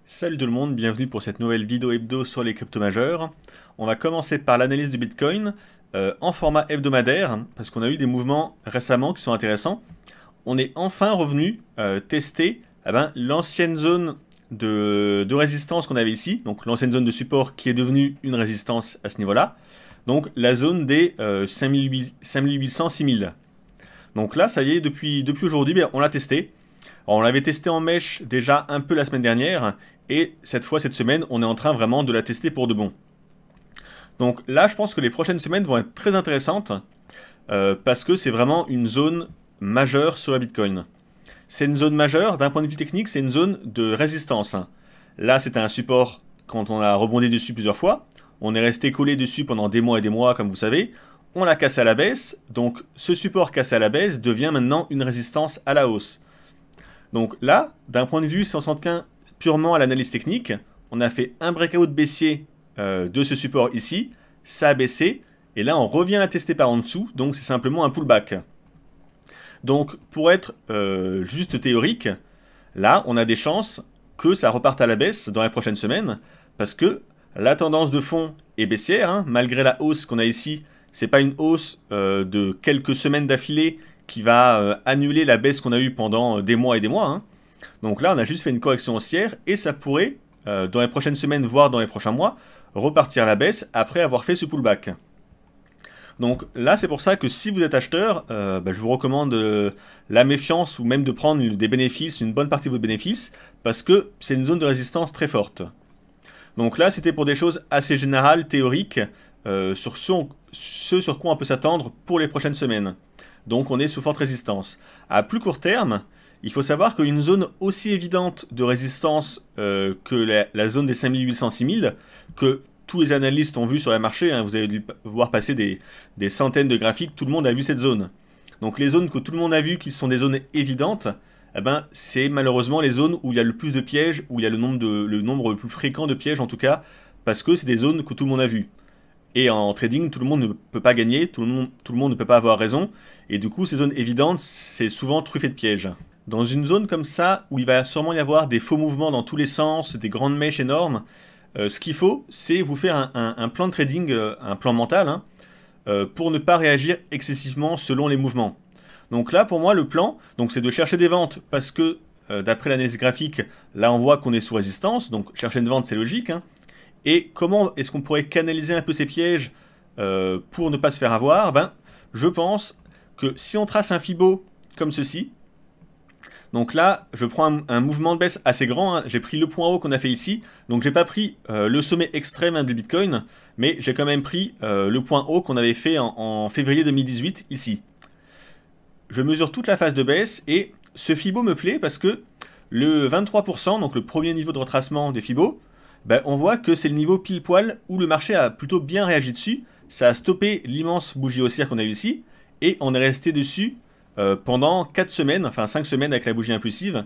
Salut tout le monde, bienvenue pour cette nouvelle vidéo hebdo sur les cryptos majeurs. On va commencer par l'analyse du Bitcoin en format hebdomadaire, parce qu'on a eu des mouvements récemment qui sont intéressants. On est enfin revenu tester l'ancienne zone de résistance qu'on avait ici, donc l'ancienne zone de support qui est devenue une résistance à ce niveau-là. Donc la zone des 5800-6000. Donc là, ça y est, depuis aujourd'hui, on l'a testé. Alors, on l'avait testé en mèche déjà un peu la semaine dernière, et cette semaine, on est en train vraiment de la tester pour de bon. Donc là, je pense que les prochaines semaines vont être très intéressantes, parce que c'est vraiment une zone majeure sur la Bitcoin. C'est une zone majeure, d'un point de vue technique, c'est une zone de résistance. Là, c'était un support quand on a rebondi dessus plusieurs fois. On est resté collé dessus pendant des mois et des mois, comme vous savez. On l'a cassé à la baisse, donc ce support cassé à la baisse devient maintenant une résistance à la hausse. Donc là, d'un point de vue, si on s'en tient purement à l'analyse technique, on a fait un breakout baissier de ce support ici, ça a baissé, et là on revient la tester par en dessous, donc c'est simplement un pullback. Donc pour être juste théorique, là on a des chances que ça reparte à la baisse dans les prochaines semaines, parce que la tendance de fond est baissière, hein, malgré la hausse qu'on a ici, c'est pas une hausse de quelques semaines d'affilée qui va annuler la baisse qu'on a eue pendant des mois et des mois. Hein. Donc là, on a juste fait une correction haussière et ça pourrait, dans les prochaines semaines, voire dans les prochains mois, repartir à la baisse après avoir fait ce pullback. Donc là, c'est pour ça que si vous êtes acheteur, je vous recommande la méfiance ou même de prendre des bénéfices, une bonne partie de vos bénéfices, parce que c'est une zone de résistance très forte. Donc là, c'était pour des choses assez générales, théoriques, sur ce sur quoi on peut s'attendre pour les prochaines semaines. Donc on est sous forte résistance. À plus court terme, il faut savoir qu'une zone aussi évidente de résistance que la zone des 5800-6000, que tous les analystes ont vu sur le marché, hein, vous avez dû voir passer des centaines de graphiques, tout le monde a vu cette zone. Donc les zones que tout le monde a vues, qui sont des zones évidentes, c'est malheureusement les zones où il y a le plus de pièges, où il y a le nombre le plus fréquent de pièges en tout cas, parce que c'est des zones que tout le monde a vues. Et en trading, tout le monde ne peut pas gagner, tout le monde ne peut pas avoir raison. Et du coup, ces zones évidentes, c'est souvent truffé de pièges. Dans une zone comme ça, où il va sûrement y avoir des faux mouvements dans tous les sens, des grandes mèches énormes, ce qu'il faut, c'est vous faire un plan de trading, un plan mental, hein, pour ne pas réagir excessivement selon les mouvements. Donc là, pour moi, le plan, c'est de chercher des ventes, parce que d'après l'analyse graphique, là on voit qu'on est sous résistance, donc chercher une vente, c'est logique, hein. Et comment est-ce qu'on pourrait canaliser un peu ces pièges pour ne pas se faire avoir? Je pense que si on trace un Fibo comme ceci, donc là, je prends un mouvement de baisse assez grand, hein. J'ai pris le point haut qu'on a fait ici, donc j'ai pas pris le sommet extrême du Bitcoin, mais j'ai quand même pris le point haut qu'on avait fait en février 2018 ici. Je mesure toute la phase de baisse et ce Fibo me plaît parce que le 23%, donc le premier niveau de retracement des Fibo, on voit que c'est le niveau pile poil où le marché a plutôt bien réagi dessus. Ça a stoppé l'immense bougie haussière qu'on a eu ici. Et on est resté dessus pendant 4 semaines, enfin 5 semaines avec la bougie impulsive.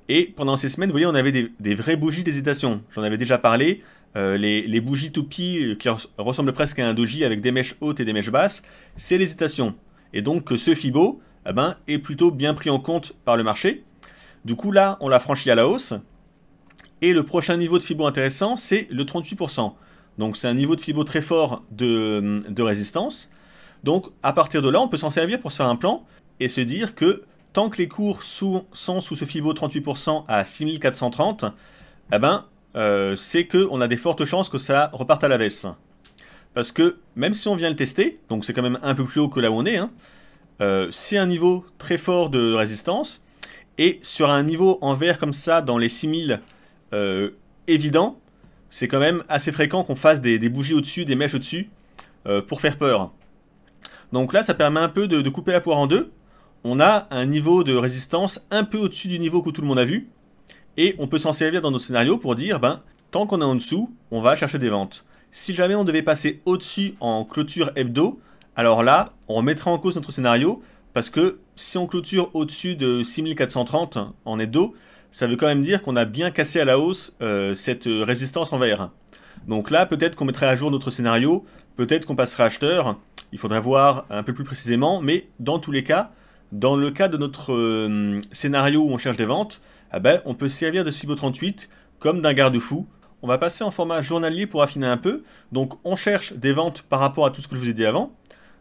Et pendant ces semaines, vous voyez, on avait des vraies bougies d'hésitation. J'en avais déjà parlé. Les bougies toupies qui ressemblent presque à un doji avec des mèches hautes et des mèches basses, c'est l'hésitation. Et donc ce Fibo est plutôt bien pris en compte par le marché. Du coup là, on l'a franchi à la hausse. Et le prochain niveau de Fibo intéressant, c'est le 38%. Donc c'est un niveau de Fibo très fort de résistance. Donc à partir de là, on peut s'en servir pour se faire un plan et se dire que tant que les cours sont sous ce Fibo 38% à 6430, c'est qu'on a des fortes chances que ça reparte à la baisse. Parce que même si on vient le tester, donc c'est quand même un peu plus haut que là où on est, hein, c'est un niveau très fort de résistance. Et sur un niveau en vert comme ça, dans les 6000 évident, c'est quand même assez fréquent qu'on fasse des bougies au-dessus, des mèches au-dessus, pour faire peur. Donc là, ça permet un peu de couper la poire en deux. On a un niveau de résistance un peu au-dessus du niveau que tout le monde a vu, et on peut s'en servir dans nos scénarios pour dire, tant qu'on est en dessous, on va chercher des ventes. Si jamais on devait passer au-dessus en clôture hebdo, alors là, on remettrait en cause notre scénario, parce que si on clôture au-dessus de 6430 en hebdo, ça veut quand même dire qu'on a bien cassé à la hausse cette résistance en vert. Donc là, peut-être qu'on mettrait à jour notre scénario, peut-être qu'on passerait acheteur, il faudrait voir un peu plus précisément, mais dans tous les cas, dans le cas de notre scénario où on cherche des ventes, on peut se servir de ce Fibo 38 comme d'un garde-fou. On va passer en format journalier pour affiner un peu. Donc on cherche des ventes par rapport à tout ce que je vous ai dit avant.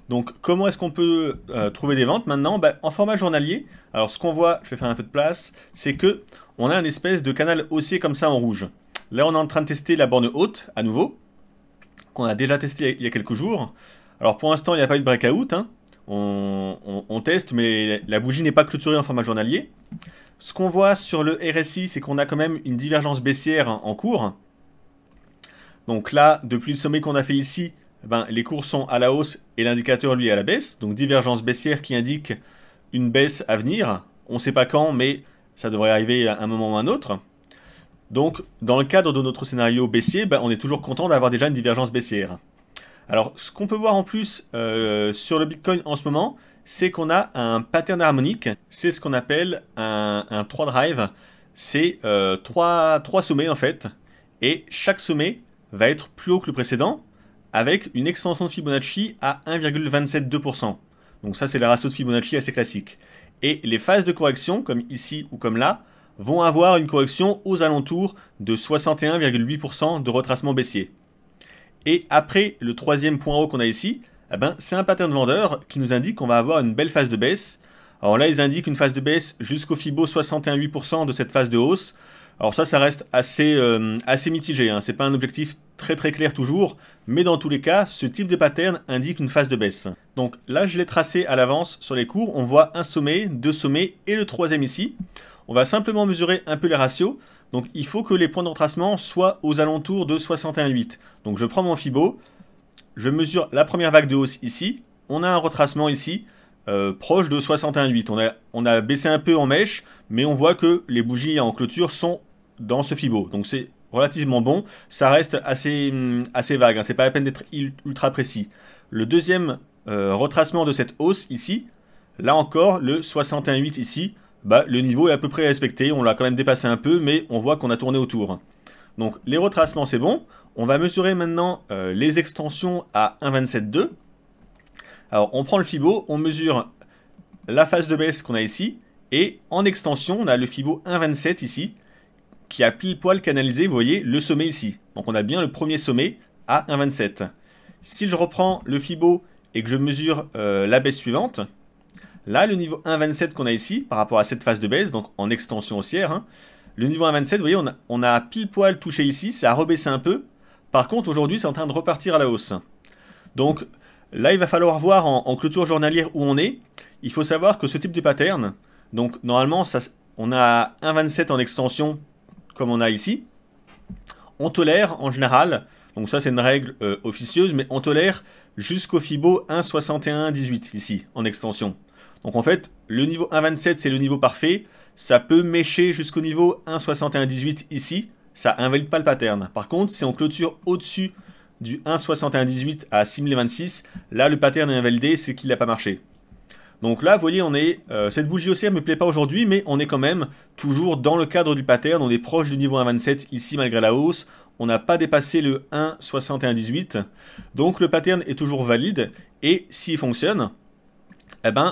Donc comment est-ce qu'on peut trouver des ventes maintenant? En format journalier, alors ce qu'on voit, je vais faire un peu de place, c'est que on a un espèce de canal haussier comme ça en rouge. Là on est en train de tester la borne haute à nouveau, qu'on a déjà testé il y a quelques jours. Alors pour l'instant il n'y a pas eu de breakout, hein. On teste mais la bougie n'est pas clôturée en format journalier. Ce qu'on voit sur le RSI, c'est qu'on a quand même une divergence baissière en cours. Donc là, depuis le sommet qu'on a fait ici, les cours sont à la hausse et l'indicateur lui à la baisse. Donc divergence baissière qui indique une baisse à venir. On ne sait pas quand, mais ça devrait arriver à un moment ou à un autre. Donc dans le cadre de notre scénario baissier, on est toujours content d'avoir déjà une divergence baissière. Alors ce qu'on peut voir en plus sur le Bitcoin en ce moment, c'est qu'on a un pattern harmonique. C'est ce qu'on appelle un 3 drive. C'est 3 sommets en fait. Et chaque sommet va être plus haut que le précédent, avec une extension de Fibonacci à 1,272%. Donc ça, c'est le ratio de Fibonacci assez classique. Et les phases de correction, comme ici ou comme là, vont avoir une correction aux alentours de 61,8% de retracement baissier. Et après le troisième point haut qu'on a ici, c'est un pattern vendeur qui nous indique qu'on va avoir une belle phase de baisse. Alors là, ils indiquent une phase de baisse jusqu'au Fibo 61,8% de cette phase de hausse. Alors ça reste assez mitigé, hein. C'est pas un objectif très clair toujours, mais dans tous les cas, ce type de pattern indique une phase de baisse. Donc là, je l'ai tracé à l'avance sur les cours, on voit un sommet, deux sommets et le troisième ici. On va simplement mesurer un peu les ratios, donc il faut que les points de retracement soient aux alentours de 61,8. Donc je prends mon Fibo, je mesure la première vague de hausse ici, on a un retracement ici, proche de 61,8. On a baissé un peu en mèche, mais on voit que les bougies en clôture sont dans ce Fibo. Donc c'est relativement bon. Ça reste assez vague, hein. C'est pas la peine d'être ultra précis. Le deuxième retracement de cette hausse ici, là encore, le 61,8 ici, le niveau est à peu près respecté. On l'a quand même dépassé un peu, mais on voit qu'on a tourné autour. Donc les retracements, c'est bon. On va mesurer maintenant les extensions à 1,272. Alors, on prend le Fibo, on mesure la phase de baisse qu'on a ici, et en extension, on a le Fibo 1,27 ici, qui a pile poil canalisé, vous voyez, le sommet ici. Donc, on a bien le premier sommet à 1,27. Si je reprends le Fibo et que je mesure la baisse suivante, là, le niveau 1,27 qu'on a ici, par rapport à cette phase de baisse, donc en extension haussière, hein, le niveau 1,27, vous voyez, on a pile poil touché ici, ça a rebaissé un peu. Par contre, aujourd'hui, c'est en train de repartir à la hausse. Donc, là, il va falloir voir en clôture journalière où on est. Il faut savoir que ce type de pattern, donc normalement, on a 1,27 en extension, comme on a ici. On tolère en général, donc ça c'est une règle officieuse, mais on tolère jusqu'au Fibo 1,6118 ici, en extension. Donc en fait, le niveau 1,27 c'est le niveau parfait. Ça peut mécher jusqu'au niveau 1,6118 ici. Ça invalide pas le pattern. Par contre, si on clôture au-dessus du 1,6118 à 6026, là le pattern est invalidé, c'est qu'il n'a pas marché. Donc là, vous voyez, on est cette bougie haussière ne me plaît pas aujourd'hui, mais on est quand même toujours dans le cadre du pattern. On est proche du niveau 1,27 ici malgré la hausse. On n'a pas dépassé le 1,6118. Donc le pattern est toujours valide. Et s'il fonctionne,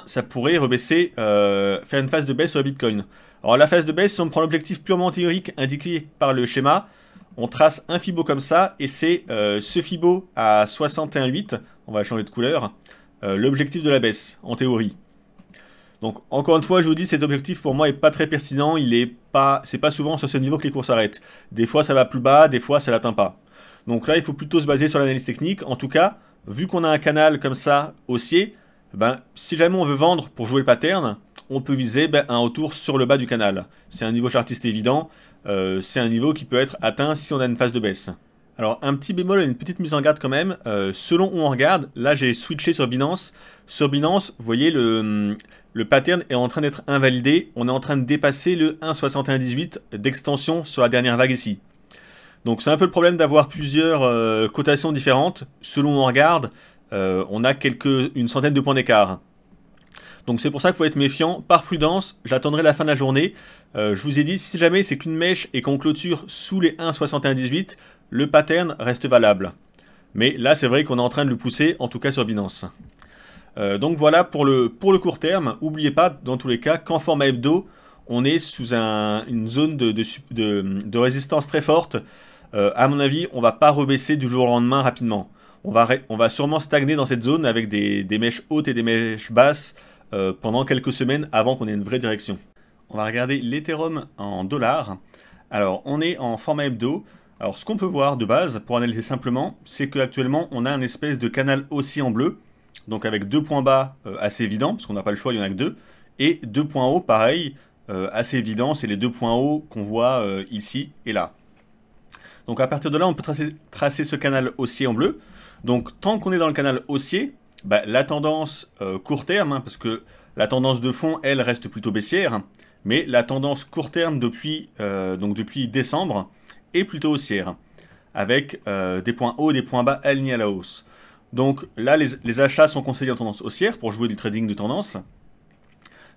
ça pourrait rebaisser, faire une phase de baisse sur le Bitcoin. Alors la phase de baisse, si on prend l'objectif purement théorique indiqué par le schéma, on trace un Fibo comme ça, et c'est ce Fibo à 61,8, on va changer de couleur, l'objectif de la baisse, en théorie. Donc encore une fois, je vous dis, cet objectif pour moi est pas très pertinent, c'est pas souvent sur ce niveau que les cours s'arrêtent. Des fois ça va plus bas, des fois ça l'atteint pas. Donc là, il faut plutôt se baser sur l'analyse technique. En tout cas, vu qu'on a un canal comme ça, haussier, si jamais on veut vendre pour jouer le pattern, on peut viser un retour sur le bas du canal. C'est un niveau chartiste évident, c'est un niveau qui peut être atteint si on a une phase de baisse. Alors un petit bémol et une petite mise en garde quand même, selon où on regarde, là j'ai switché sur Binance. Sur Binance, vous voyez le pattern est en train d'être invalidé, on est en train de dépasser le 1,6118 d'extension sur la dernière vague ici. Donc c'est un peu le problème d'avoir plusieurs cotations différentes, selon où on regarde, on a une centaine de points d'écart. Donc c'est pour ça qu'il faut être méfiant. Par prudence, j'attendrai la fin de la journée. Je vous ai dit, si jamais c'est qu'une mèche et qu'on clôture sous les 1,6118, le pattern reste valable. Mais là, c'est vrai qu'on est en train de le pousser, en tout cas sur Binance. Donc voilà pour le court terme. N'oubliez pas, dans tous les cas, qu'en format hebdo, on est sous une zone de résistance très forte. À mon avis, on va pas rebaisser du jour au lendemain rapidement. On va sûrement stagner dans cette zone avec des mèches hautes et des mèches basses pendant quelques semaines avant qu'on ait une vraie direction. On va regarder l'Ethereum en dollars. Alors, on est en format hebdo. Alors, ce qu'on peut voir de base, pour analyser simplement, c'est qu'actuellement, on a une espèce de canal haussier en bleu, donc avec 2 points bas assez évidents, parce qu'on n'a pas le choix, il n'y en a que 2, et 2 points hauts, pareil, assez évidents, c'est les 2 points hauts qu'on voit ici et là. Donc, à partir de là, on peut tracer ce canal haussier en bleu. Donc, tant qu'on est dans le canal haussier, bah, la tendance court terme, hein, parce que la tendance de fond, elle, reste plutôt baissière, mais la tendance court terme depuis décembre est plutôt haussière, avec des points hauts, des points bas alignés à la hausse. Donc là, les achats sont conseillés en tendance haussière pour jouer du trading de tendance.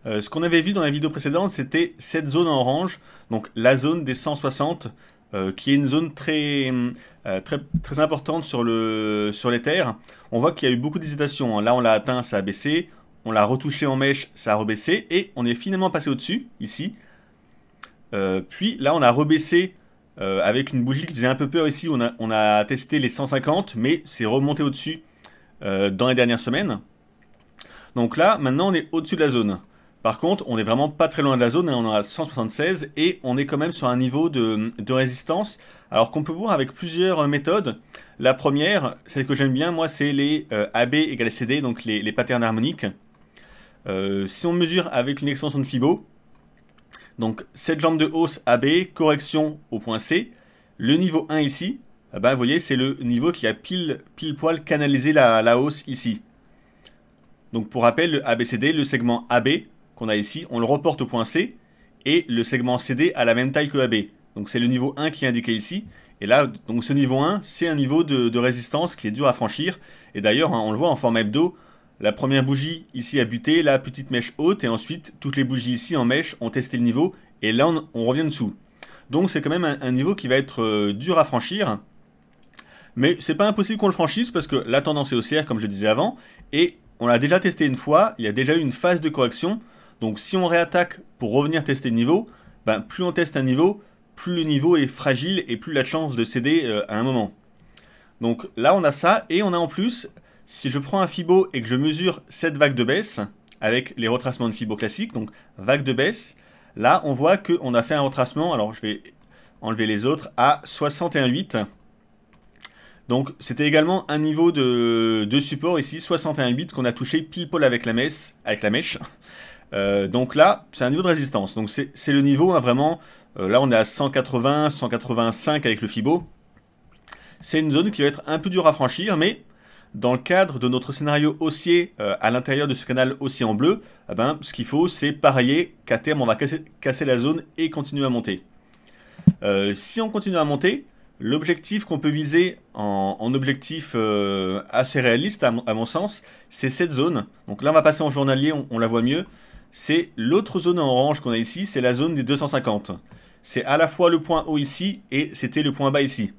Ce qu'on avait vu dans la vidéo précédente, c'était cette zone en orange, donc la zone des 160, qui est une zone très importante sur l'Ether. On voit qu'il y a eu beaucoup d'hésitation. Là, on l'a atteint, ça a baissé. On l'a retouché en mèche, ça a rebaissé. Et on est finalement passé au-dessus, ici. Puis là, on a rebaissé avec une bougie qui faisait un peu peur ici. On a testé les 150, mais c'est remonté au-dessus dans les dernières semaines. Donc là, maintenant, on est au-dessus de la zone. Par contre, on n'est vraiment pas très loin de la zone, hein, on est à 176 et on est quand même sur un niveau de résistance. Alors qu'on peut voir avec plusieurs méthodes. La première, celle que j'aime bien, moi, c'est les AB égale CD, donc les patterns harmoniques. Si on mesure avec une extension de Fibo, donc cette jambe de hausse AB, correction au point C, le niveau 1 ici, eh ben, vous voyez, c'est le niveau qui a pile poil canalisé la hausse ici. Donc pour rappel, le ABCD, le segment AB qu'on a ici, on le reporte au point C, et le segment CD a la même taille que AB. Donc c'est le niveau 1 qui est indiqué ici, et là, donc ce niveau 1, c'est un niveau de résistance qui est dur à franchir, et d'ailleurs, hein, on le voit en format hebdo, la première bougie ici a buté, la petite mèche haute, et ensuite, toutes les bougies ici en mèche ont testé le niveau, et là, on revient dessous. Donc c'est quand même un niveau qui va être dur à franchir, mais c'est pas impossible qu'on le franchisse, parce que la tendance est haussière, comme je disais avant, et on l'a déjà testé une fois, il y a déjà eu une phase de correction. Donc si on réattaque pour revenir tester le niveau, ben, plus on teste un niveau, plus le niveau est fragile et plus il a de chance de céder à un moment. Donc là on a ça, et on a en plus, si je prends un Fibo et que je mesure cette vague de baisse, avec les retracements de Fibo classiques, donc vague de baisse, là on voit qu'on a fait un retracement, alors je vais enlever les autres, à 61,8. Donc c'était également un niveau de support ici, 61,8 qu'on a touché pile poil avec la mèche. Donc là, c'est un niveau de résistance. Donc c'est le niveau, hein, vraiment, là on est à 180, 185 avec le Fibo. C'est une zone qui va être un peu dure à franchir, mais dans le cadre de notre scénario haussier à l'intérieur de ce canal haussier en bleu, eh ben, ce qu'il faut, c'est parier qu'à terme, on va casser la zone et continuer à monter. Si on continue à monter, l'objectif qu'on peut viser en objectif assez réaliste, à mon sens, c'est cette zone. Donc là, on va passer en journalier, on la voit mieux. C'est l'autre zone en orange qu'on a ici, c'est la zone des 250. C'est à la fois le point haut ici et c'était le point bas ici.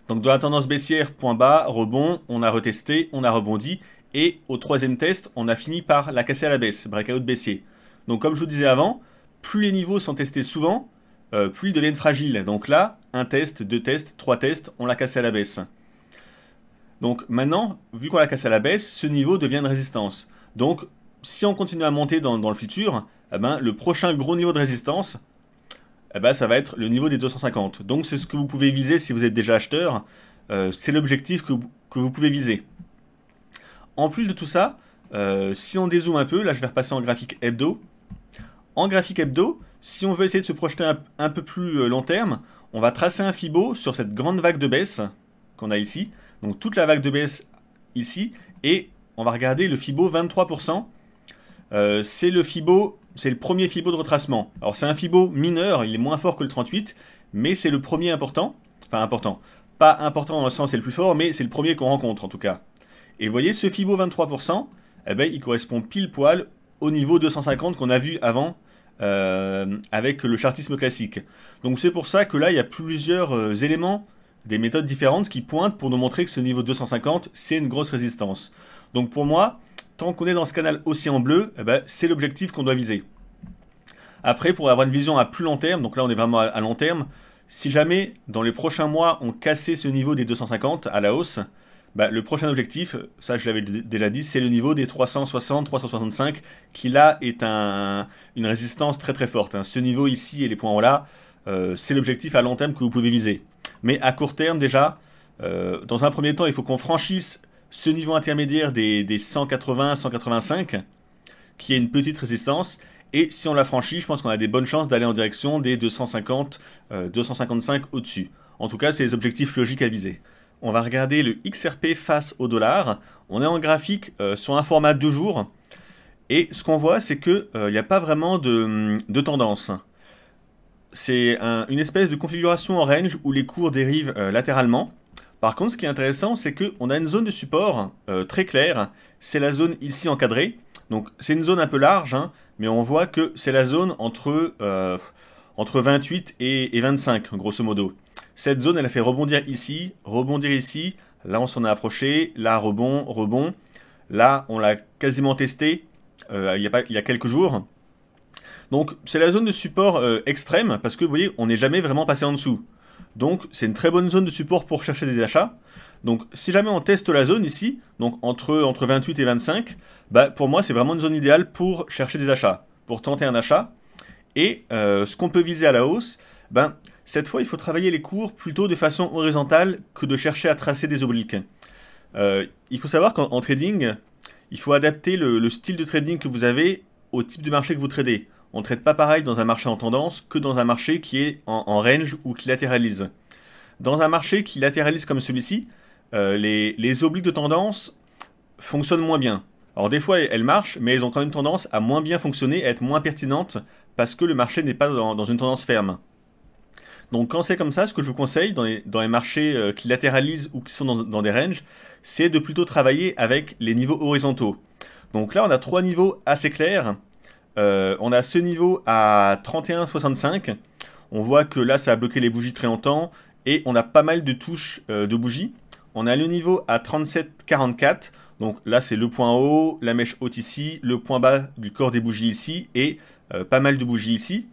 Donc dans la tendance baissière, point bas, rebond, on a retesté, on a rebondi. Et au troisième test, on a fini par la casser à la baisse, breakout baissier. Donc comme je vous disais avant, plus les niveaux sont testés souvent, plus ils deviennent fragiles. Donc là, un test, deux tests, trois tests, on l'a cassé à la baisse. Donc maintenant, vu qu'on l'a cassé à la baisse, ce niveau devient une résistance. Donc si on continue à monter dans le futur, eh ben, le prochain gros niveau de résistance, eh ben, ça va être le niveau des 250. Donc c'est ce que vous pouvez viser si vous êtes déjà acheteur. C'est l'objectif que vous pouvez viser. En plus de tout ça, si on dézoome un peu, là je vais repasser en graphique hebdo. En graphique hebdo, si on veut essayer de se projeter un peu plus long terme, on va tracer un Fibo sur cette grande vague de baisse qu'on a ici. Donc toute la vague de baisse ici. Et on va regarder le Fibo 23%. C'est le premier Fibo de retracement. Alors c'est un Fibo mineur, il est moins fort que le 38, mais c'est le premier important. Enfin important. Pas important dans le sens c'est le plus fort, mais c'est le premier qu'on rencontre en tout cas. Et vous voyez, ce Fibo 23%, eh ben, il correspond pile poil au niveau 250 qu'on a vu avant avec le chartisme classique. Donc c'est pour ça que là, il y a plusieurs éléments, des méthodes différentes qui pointent pour nous montrer que ce niveau 250, c'est une grosse résistance. Donc pour moi, tant qu'on est dans ce canal haussier en bleu, eh ben, c'est l'objectif qu'on doit viser. Après, pour avoir une vision à plus long terme, donc là on est vraiment à long terme, si jamais dans les prochains mois on cassait ce niveau des 250 à la hausse, bah, le prochain objectif, ça je l'avais déjà dit, c'est le niveau des 360, 365, qui là est une résistance très très forte. Hein. Ce niveau ici et les points en haut là, c'est l'objectif à long terme que vous pouvez viser. Mais à court terme déjà, dans un premier temps, il faut qu'on franchisse ce niveau intermédiaire des 180, 185, qui est une petite résistance. Et si on la franchit, je pense qu'on a des bonnes chances d'aller en direction des 250, 255 au-dessus. En tout cas, c'est les objectifs logiques à viser. On va regarder le XRP face au dollar. On est en graphique sur un format 2 jours. Et ce qu'on voit, c'est qu'il n'y a pas vraiment de tendance. C'est une espèce de configuration en range où les cours dérivent latéralement. Par contre, ce qui est intéressant, c'est qu'on a une zone de support très claire. C'est la zone ici encadrée. Donc, c'est une zone un peu large, hein, mais on voit que c'est la zone entre 28 et 25, grosso modo. Cette zone, elle a fait rebondir ici. Là, on s'en est approché. Là, rebond. Là, on l'a quasiment testé il y a quelques jours. Donc, c'est la zone de support extrême, parce que, vous voyez, on n'est jamais vraiment passé en dessous. Donc, c'est une très bonne zone de support pour chercher des achats. Donc, si jamais on teste la zone ici, donc entre 28 et 25, bah, pour moi, c'est vraiment une zone idéale pour chercher des achats, pour tenter un achat. Et ce qu'on peut viser à la hausse, ben, cette fois, il faut travailler les cours plutôt de façon horizontale que de chercher à tracer des obliques. Il faut savoir qu'en trading, il faut adapter le style de trading que vous avez au type de marché que vous tradez. On ne trade pas pareil dans un marché en tendance que dans un marché qui est en range ou qui latéralise. Dans un marché qui latéralise comme celui-ci, les obliques de tendance fonctionnent moins bien. Alors des fois elles marchent, mais elles ont quand même tendance à moins bien fonctionner, à être moins pertinentes, parce que le marché n'est pas dans une tendance ferme. Donc quand c'est comme ça, ce que je vous conseille dans les marchés qui latéralisent ou qui sont dans des ranges, c'est de plutôt travailler avec les niveaux horizontaux. Donc là on a 3 niveaux assez clairs. On a ce niveau à 31,65. On voit que là ça a bloqué les bougies très longtemps. Et on a pas mal de touches de bougies. On a le niveau à 37,44. Donc là, c'est le point haut, la mèche haute ici, le point bas du corps des bougies ici, et pas mal de bougies ici.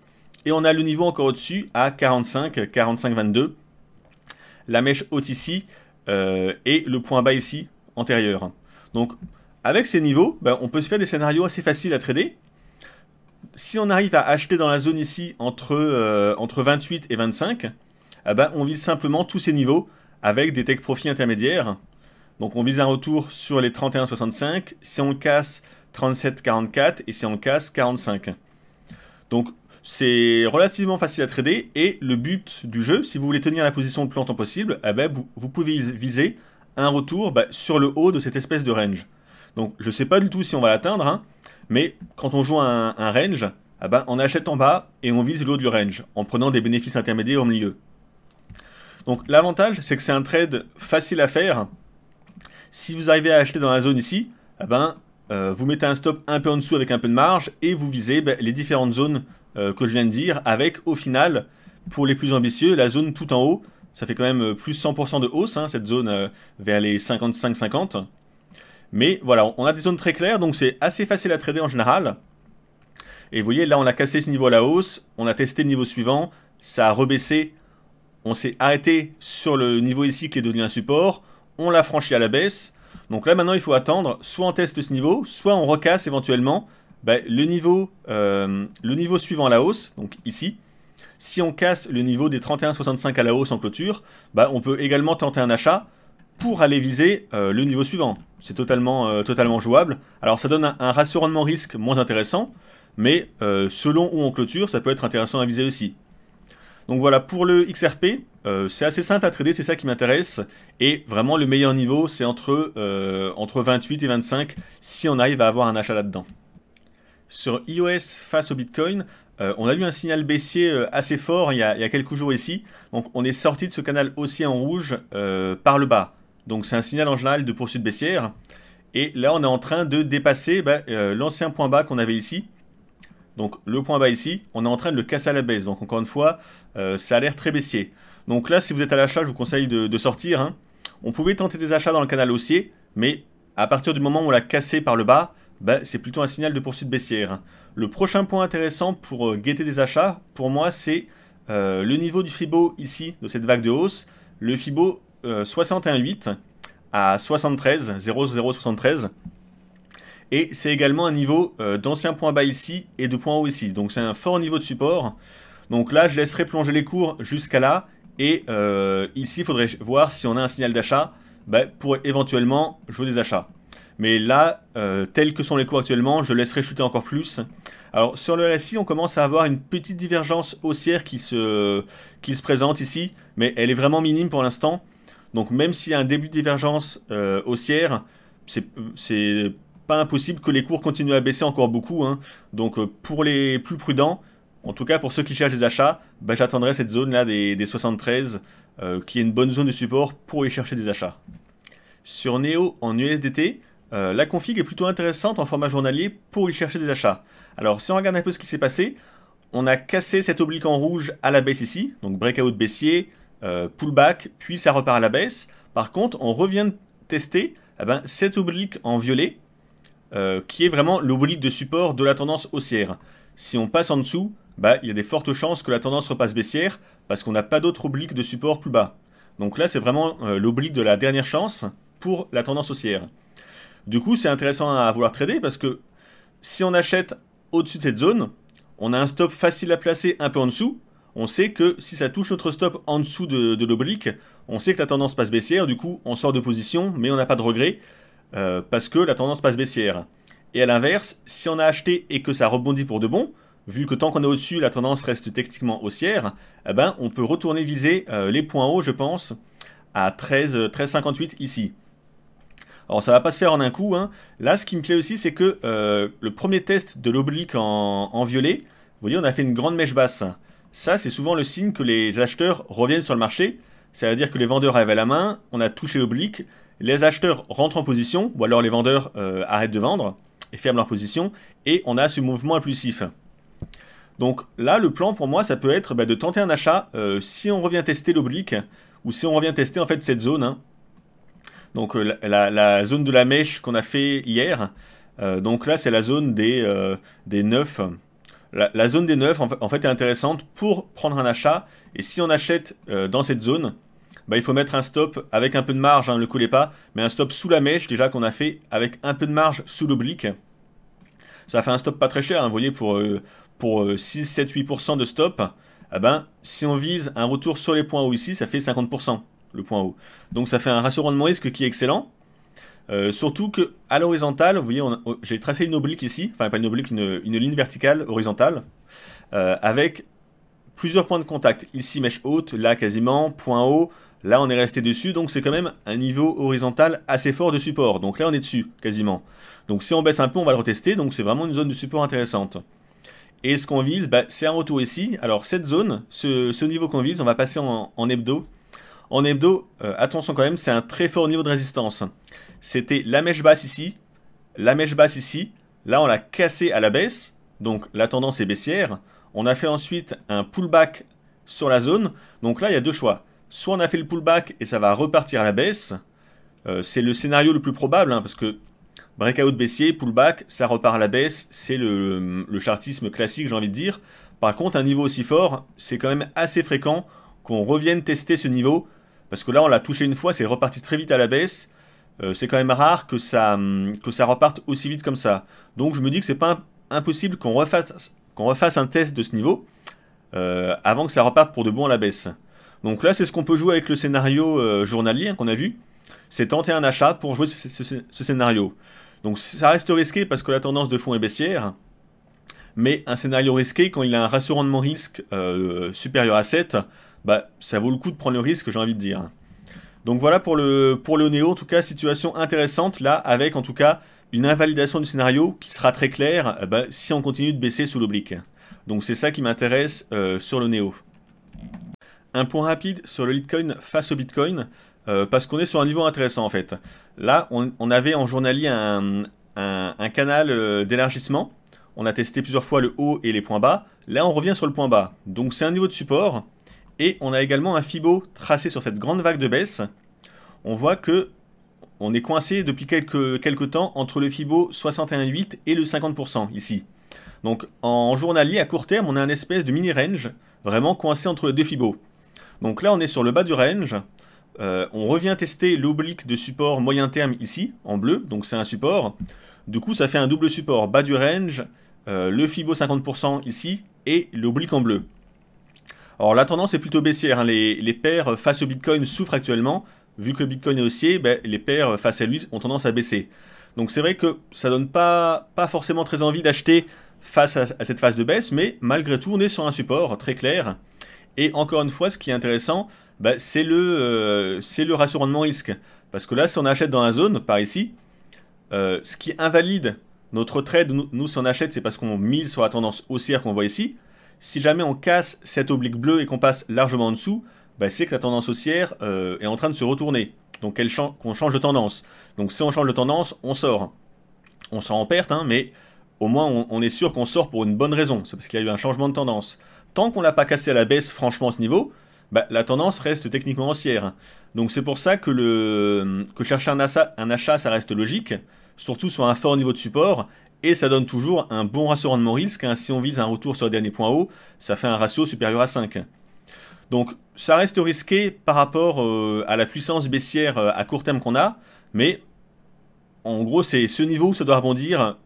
Et on a le niveau encore au-dessus à 45,22. La mèche haute ici, et le point bas ici, antérieur. Donc, avec ces niveaux, ben, on peut se faire des scénarios assez faciles à trader. Si on arrive à acheter dans la zone ici entre 28 et 25, eh ben, on vise simplement tous ces niveaux avec des take profits intermédiaires. Donc on vise un retour sur les 31,65, si on le casse 37,44 et si on le casse 45. Donc c'est relativement facile à trader et le but du jeu, si vous voulez tenir la position le plus longtemps possible, eh ben, vous pouvez viser un retour sur le haut de cette espèce de range. Donc je ne sais pas du tout si on va l'atteindre, hein, mais quand on joue un range, eh ben, on achète en bas et on vise le haut du range en prenant des bénéfices intermédiaires au milieu. Donc l'avantage, c'est que c'est un trade facile à faire. Si vous arrivez à acheter dans la zone ici, eh ben, vous mettez un stop un peu en dessous avec un peu de marge et vous visez les différentes zones que je viens de dire avec au final, pour les plus ambitieux, la zone tout en haut. Ça fait quand même plus 100% de hausse, hein, cette zone vers les 55-50. Mais voilà, on a des zones très claires, donc c'est assez facile à trader en général. Et vous voyez, là on a cassé ce niveau à la hausse, on a testé le niveau suivant, ça a rebaissé. On s'est arrêté sur le niveau ici qui est devenu un support. On l'a franchi à la baisse. Donc là maintenant il faut attendre. Soit on teste ce niveau, soit on recasse éventuellement le niveau suivant à la hausse. Donc ici. Si on casse le niveau des 31,65 à la hausse en clôture, on peut également tenter un achat pour aller viser le niveau suivant. C'est totalement jouable. Alors ça donne un ratio rendement-risque moins intéressant. Mais selon où on clôture, ça peut être intéressant à viser aussi. Donc voilà, pour le XRP, c'est assez simple à trader, c'est ça qui m'intéresse. Et vraiment, le meilleur niveau, c'est entre 28 et 25, si on arrive à avoir un achat là-dedans. Sur iOS face au Bitcoin, on a eu un signal baissier assez fort il y a quelques jours ici. Donc on est sorti de ce canal haussier en rouge par le bas. Donc c'est un signal en général de poursuite baissière. Et là, on est en train de dépasser l'ancien point bas qu'on avait ici. Donc le point bas ici, on est en train de le casser à la baisse. Donc encore une fois, ça a l'air très baissier. Donc là, si vous êtes à l'achat, je vous conseille de sortir. Hein. On pouvait tenter des achats dans le canal haussier, mais à partir du moment où on l'a cassé par le bas, bah, c'est plutôt un signal de poursuite baissière. Le prochain point intéressant pour guetter des achats, pour moi, c'est le niveau du Fibo ici, de cette vague de hausse, le Fibo 61,8 à 73, 0,073. Et c'est également un niveau d'ancien point bas ici et de point haut ici. Donc c'est un fort niveau de support. Donc là, je laisserai plonger les cours jusqu'à là. Et ici, il faudrait voir si on a un signal d'achat pour éventuellement jouer des achats. Mais là, tels que sont les cours actuellement, je laisserai chuter encore plus. Alors sur le RSI, on commence à avoir une petite divergence haussière qui se présente ici. Mais elle est vraiment minime pour l'instant. Donc même s'il y a un début de divergence haussière, c'est pas impossible que les cours continuent à baisser encore beaucoup. Hein. Donc pour les plus prudents, en tout cas pour ceux qui cherchent des achats, j'attendrai cette zone là des 73 qui est une bonne zone de support pour y chercher des achats. Sur Neo en USDT, la config est plutôt intéressante en format journalier pour y chercher des achats. Alors si on regarde un peu ce qui s'est passé, on a cassé cet oblique en rouge à la baisse ici, donc breakout baissier, pullback, puis ça repart à la baisse. Par contre, on revient de tester cet oblique en violet, qui est vraiment l'oblique de support de la tendance haussière. Si on passe en dessous, il y a des fortes chances que la tendance repasse baissière, parce qu'on n'a pas d'autre oblique de support plus bas. Donc là, c'est vraiment l'oblique de la dernière chance pour la tendance haussière. Du coup, c'est intéressant à vouloir trader, parce que si on achète au-dessus de cette zone, on a un stop facile à placer un peu en dessous. On sait que si ça touche notre stop en dessous de l'oblique, on sait que la tendance passe baissière, du coup on sort de position, mais on n'a pas de regret, parce que la tendance passe baissière. Et à l'inverse, si on a acheté et que ça rebondit pour de bon, vu que tant qu'on est au-dessus, la tendance reste techniquement haussière, on peut retourner viser les points hauts, je pense, à 13,58 ici. Alors ça va pas se faire en un coup, hein. Là ce qui me plaît aussi c'est que le premier test de l'oblique en violet, vous voyez on a fait une grande mèche basse. Ça c'est souvent le signe que les acheteurs reviennent sur le marché, ça veut dire que les vendeurs avaient la main, on a touché l'oblique, les acheteurs rentrent en position, ou alors les vendeurs arrêtent de vendre et ferment leur position, et on a ce mouvement impulsif. Donc là le plan pour moi ça peut être de tenter un achat si on revient tester l'oblique, ou si on revient tester en fait cette zone, hein. Donc la zone de la mèche qu'on a fait hier, donc là c'est la zone des 9. La zone des 9 en fait est intéressante pour prendre un achat, et si on achète dans cette zone, il faut mettre un stop avec un peu de marge, hein, ne le coulez pas, mais un stop sous la mèche déjà qu'on a fait avec un peu de marge sous l'oblique. Ça fait un stop pas très cher, hein, vous voyez, pour 6, 7, 8% de stop, si on vise un retour sur les points hauts ici, ça fait 50%. Le point haut. Donc ça fait un ratio rendement risque qui est excellent. Surtout que à l'horizontale, vous voyez, j'ai tracé une oblique ici, enfin pas une oblique, une ligne verticale horizontale, avec plusieurs points de contact. Ici mèche haute, là quasiment, point haut, là on est resté dessus, donc c'est quand même un niveau horizontal assez fort de support. Donc là on est dessus, quasiment. Donc si on baisse un peu, on va le retester, donc c'est vraiment une zone de support intéressante. Et ce qu'on vise, c'est un retour ici. Alors cette zone, ce niveau qu'on vise, on va passer en hebdo. En hebdo, attention quand même, c'est un très fort niveau de résistance. C'était la mèche basse ici, la mèche basse ici. Là, on l'a cassé à la baisse, donc la tendance est baissière. On a fait ensuite un pullback sur la zone. Donc là, il y a deux choix. Soit on a fait le pullback et ça va repartir à la baisse. C'est le scénario le plus probable, hein, parce que breakout baissier, pullback, ça repart à la baisse. C'est le chartisme classique, j'ai envie de dire. Par contre, un niveau aussi fort, c'est quand même assez fréquent qu'on revienne tester ce niveau. Parce que là, on l'a touché une fois, c'est reparti très vite à la baisse. C'est quand même rare que ça reparte aussi vite comme ça. Donc je me dis que c'est pas impossible qu'on refasse un test de ce niveau avant que ça reparte pour de bon à la baisse. Donc là, c'est ce qu'on peut jouer avec le scénario journalier, hein, qu'on a vu. C'est tenter un achat pour jouer ce scénario. Donc ça reste risqué parce que la tendance de fond est baissière. Mais un scénario risqué, quand il a un ratio rendement risque supérieur à 7, ça vaut le coup de prendre le risque, j'ai envie de dire. Donc voilà pour le Néo, en tout cas, situation intéressante, là, avec en tout cas une invalidation du scénario qui sera très claire si on continue de baisser sous l'oblique. Donc c'est ça qui m'intéresse sur le Néo. Un point rapide sur le Litecoin face au Bitcoin, parce qu'on est sur un niveau intéressant en fait. Là, on avait en journalier un canal d'élargissement. On a testé plusieurs fois le haut et les points bas. Là, on revient sur le point bas. Donc c'est un niveau de support. Et on a également un Fibo tracé sur cette grande vague de baisse. On voit que on est coincé depuis quelques temps entre le Fibo 61,8 et le 50% ici. Donc en journalier, à court terme, on a un espèce de mini-range, vraiment coincé entre les deux Fibos. Donc là, on est sur le bas du range. On revient tester l'oblique de support moyen terme ici, en bleu, donc c'est un support. Du coup, ça fait un double support, bas du range, le Fibo 50% ici, et l'oblique en bleu. Alors la tendance est plutôt baissière, hein. Les paires face au Bitcoin souffrent actuellement. Vu que le Bitcoin est haussier, ben, les paires face à lui ont tendance à baisser. Donc c'est vrai que ça donne pas forcément très envie d'acheter face à cette phase de baisse, mais malgré tout, on est sur un support très clair. Et encore une fois, ce qui est intéressant, bah, c'est le ratio rendement-risque. Parce que là, si on achète dans la zone, par ici, ce qui invalide notre trade, nous si on achète, c'est parce qu'on mise sur la tendance haussière qu'on voit ici. Si jamais on casse cette oblique bleue et qu'on passe largement en dessous, bah, c'est que la tendance haussière est en train de se retourner. Donc qu'on change de tendance. Donc si on change de tendance, on sort. On sort en perte, hein, mais au moins on est sûr qu'on sort pour une bonne raison. C'est parce qu'il y a eu un changement de tendance. Tant qu'on ne l'a pas cassé à la baisse, franchement, à ce niveau, bah, la tendance reste techniquement haussière. Donc c'est pour ça que chercher un achat, ça reste logique, surtout sur un fort niveau de support, et ça donne toujours un bon ratio rendement-risque. Hein. Si on vise un retour sur le dernier point haut, ça fait un ratio supérieur à 5. Donc ça reste risqué par rapport à la puissance baissière à court terme qu'on a, mais en gros c'est ce niveau où ça doit rebondir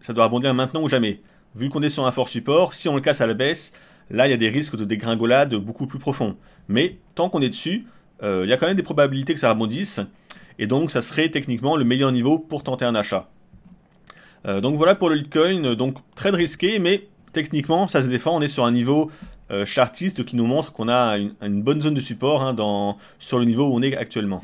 maintenant ou jamais. Vu qu'on est sur un fort support, si on le casse à la baisse, là il y a des risques de dégringolade beaucoup plus profonds. Mais tant qu'on est dessus, il y a quand même des probabilités que ça rebondisse, et donc ça serait techniquement le meilleur niveau pour tenter un achat. Donc voilà pour le Litecoin, donc trade risqué, mais techniquement ça se défend, on est sur un niveau chartiste qui nous montre qu'on a une bonne zone de support, hein, sur le niveau où on est actuellement.